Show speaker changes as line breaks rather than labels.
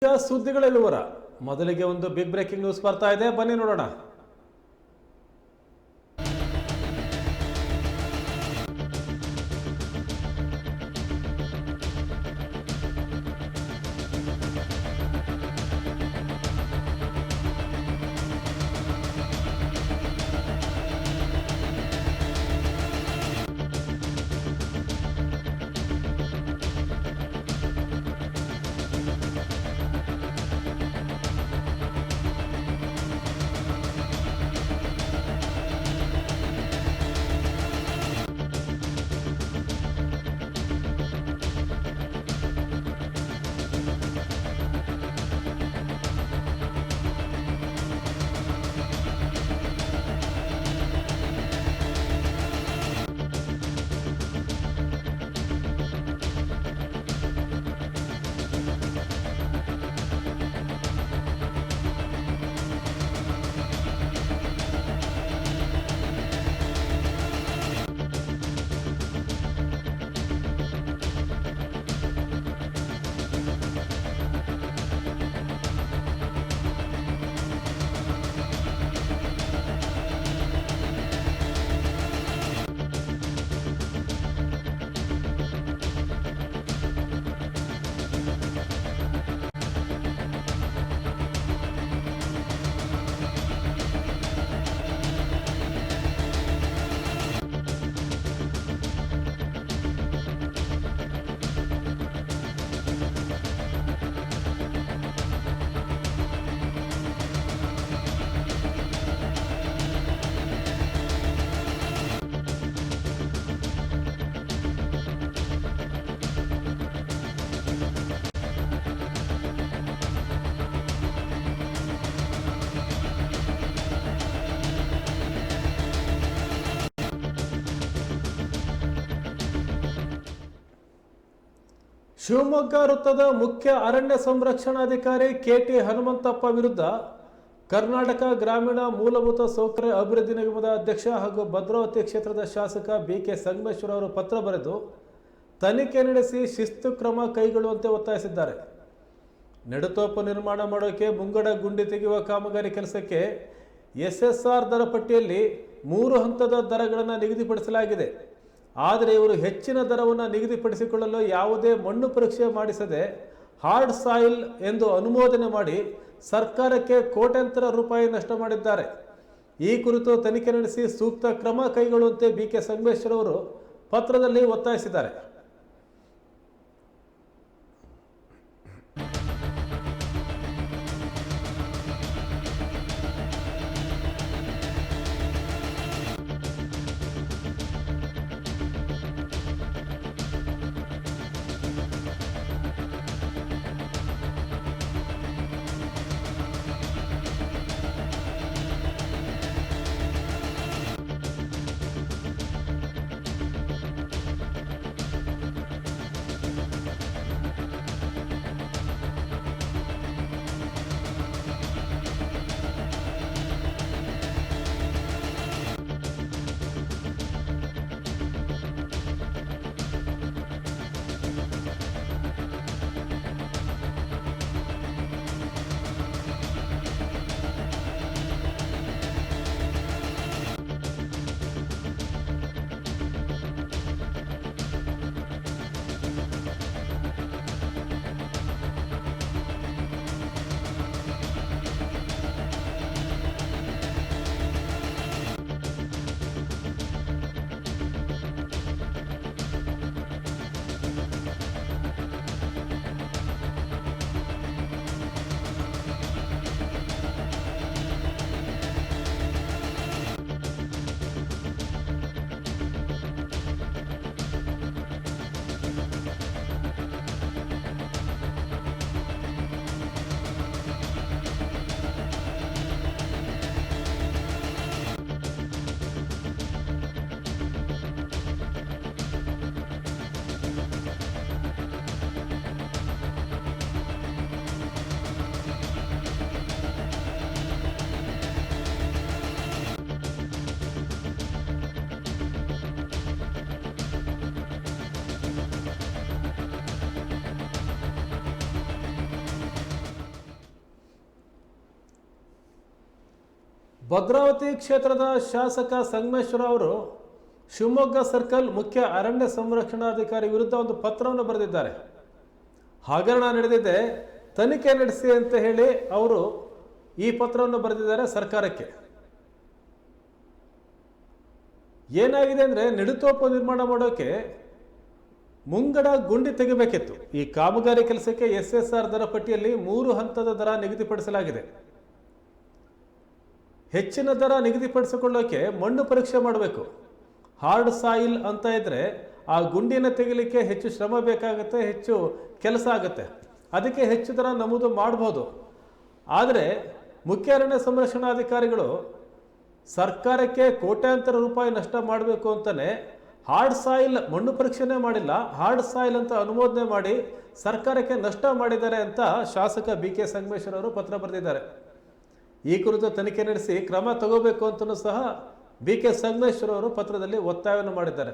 ಈಗ ಸುದ್ದಿಗಳ ವಿವರ. ಮೊದಲಿಗೆ ಒಂದು ಬಿಗ್ ಬ್ರೇಕಿಂಗ್ ನ್ಯೂಸ್ ಬರ್ತಾ ಇದೆ, ಬನ್ನಿ ನೋಡೋಣ. ಶಿವಮೊಗ್ಗ ವೃತ್ತದ ಮುಖ್ಯ ಅರಣ್ಯ ಸಂರಕ್ಷಣಾಧಿಕಾರಿ ಕೆಟಿ ಹನುಮಂತಪ್ಪ ವಿರುದ್ಧ ಕರ್ನಾಟಕ ಗ್ರಾಮೀಣ ಮೂಲಭೂತ ಸೌಕರ್ಯ ಅಭಿವೃದ್ಧಿ ನಿಗಮದ ಅಧ್ಯಕ್ಷ ಹಾಗೂ ಭದ್ರಾವತಿ ಕ್ಷೇತ್ರದ ಶಾಸಕ ಬಿಕೆ ಸಂಗಮೇಶ್ವರ್ ಅವರು ಪತ್ರ ಬರೆದು ತನಿಖೆ ನಡೆಸಿ ಶಿಸ್ತು ಕ್ರಮ ಕೈಗೊಳ್ಳುವಂತೆ ಒತ್ತಾಯಿಸಿದ್ದಾರೆ. ನೆಡುತೋಪು ನಿರ್ಮಾಣ ಮಾಡೋಕೆ ಮುಂಗಡ ಗುಂಡಿ ತೆಗೆಯುವ ಕಾಮಗಾರಿ ಕೆಲಸಕ್ಕೆ SSR ದರ ಪಟ್ಟಿಯಲ್ಲಿ 3 ಹಂತದ ದರಗಳನ್ನು ನಿಗದಿಪಡಿಸಲಾಗಿದೆ. ಆದರೆ ಇವರು ಹೆಚ್ಚಿನ ದರವನ್ನು ನಿಗದಿಪಡಿಸಿಕೊಳ್ಳಲು ಯಾವುದೇ ಮಣ್ಣು ಪರೀಕ್ಷೆ ಮಾಡಿಸದೆ ಹಾರ್ಡ್ ಸಾಯಿಲ್ ಎಂದು ಅನುಮೋದನೆ ಮಾಡಿ ಸರ್ಕಾರಕ್ಕೆ ಕೋಟ್ಯಾಂತರ ರೂಪಾಯಿ ನಷ್ಟ ಮಾಡಿದ್ದಾರೆ. ಈ ಕುರಿತು ತನಿಖೆ ನಡೆಸಿ ಸೂಕ್ತ ಕ್ರಮ ಕೈಗೊಳ್ಳುವಂತೆ ಬಿಕೆ ಸಂಗಮೇಶ್ವರ್ ಅವರು ಪತ್ರದಲ್ಲಿ ಒತ್ತಾಯಿಸಿದ್ದಾರೆ. ಭದ್ರಾವತಿ ಕ್ಷೇತ್ರದ ಶಾಸಕ ಸಂಗಮೇಶ್ವರ ಅವರು ಶಿವಮೊಗ್ಗ ಸರ್ಕಲ್ ಮುಖ್ಯ ಅರಣ್ಯ ಸಂರಕ್ಷಣಾಧಿಕಾರಿ ವಿರುದ್ಧ ಒಂದು ಪತ್ರವನ್ನು ಬರೆದಿದ್ದಾರೆ. ಹಗರಣ ನಡೆದಿದೆ, ತನಿಖೆ ನಡೆಸಿ ಅಂತ ಹೇಳಿ ಅವರು ಈ ಪತ್ರವನ್ನು ಬರೆದಿದ್ದಾರೆ ಸರ್ಕಾರಕ್ಕೆ. ಏನಾಗಿದೆ ಅಂದರೆ, ನೆಡುತೋಪು ನಿರ್ಮಾಣ ಮಾಡೋಕ್ಕೆ ಮುಂಗಡ ಗುಂಡಿ ತೆಗಿಬೇಕಿತ್ತು. ಈ ಕಾಮಗಾರಿ ಕೆಲಸಕ್ಕೆ SSR ದರ ಪಟ್ಟಿಯಲ್ಲಿ 3 ಹಂತದ ದರ ನಿಗದಿಪಡಿಸಲಾಗಿದೆ. ಹೆಚ್ಚಿನ ದರ ನಿಗದಿಪಡಿಸಿಕೊಳ್ಳೋಕೆ ಮಣ್ಣು ಪರೀಕ್ಷೆ ಮಾಡಬೇಕು. ಹಾರ್ಡ್ ಸಾಯಿಲ್ ಅಂತ ಇದ್ರೆ ಆ ಗುಂಡಿನ ತೆಗಿಲಿಕ್ಕೆ ಹೆಚ್ಚು ಶ್ರಮ ಬೇಕಾಗುತ್ತೆ, ಹೆಚ್ಚು ಕೆಲಸ ಆಗುತ್ತೆ. ಅದಕ್ಕೆ ಹೆಚ್ಚು ದರ ನಮೂದು ಮಾಡಬಹುದು. ಆದರೆ ಮುಖ್ಯ ಅರಣ್ಯ ಸಂರಕ್ಷಣಾಧಿಕಾರಿಗಳು ಸರ್ಕಾರಕ್ಕೆ ಕೋಟ್ಯಾಂತರ ರೂಪಾಯಿ ನಷ್ಟ ಮಾಡಬೇಕು ಅಂತಾನೆ ಹಾರ್ಡ್ ಸಾಯಿಲ್ ಮಣ್ಣು ಪರೀಕ್ಷೆನೇ ಮಾಡಿಲ್ಲ, ಹಾರ್ಡ್ ಸಾಯಿಲ್ ಅಂತ ಅನುಮೋದನೆ ಮಾಡಿ ಸರ್ಕಾರಕ್ಕೆ ನಷ್ಟ ಮಾಡಿದ್ದಾರೆ ಅಂತ ಶಾಸಕ BK ಸಂಗಮೇಶ್ವರ ಅವರು ಪತ್ರ ಬರೆದಿದ್ದಾರೆ. ಈ ಕುರಿತು ತನಿಖೆ ನಡೆಸಿ ಕ್ರಮ ತಗೋಬೇಕು ಅಂತಲೂ ಸಹ BK ಸಂಗಮೇಶ್ವರ ಅವರು ಪತ್ರದಲ್ಲಿ ಒತ್ತಾಯವನ್ನು ಮಾಡಿದ್ದಾರೆ.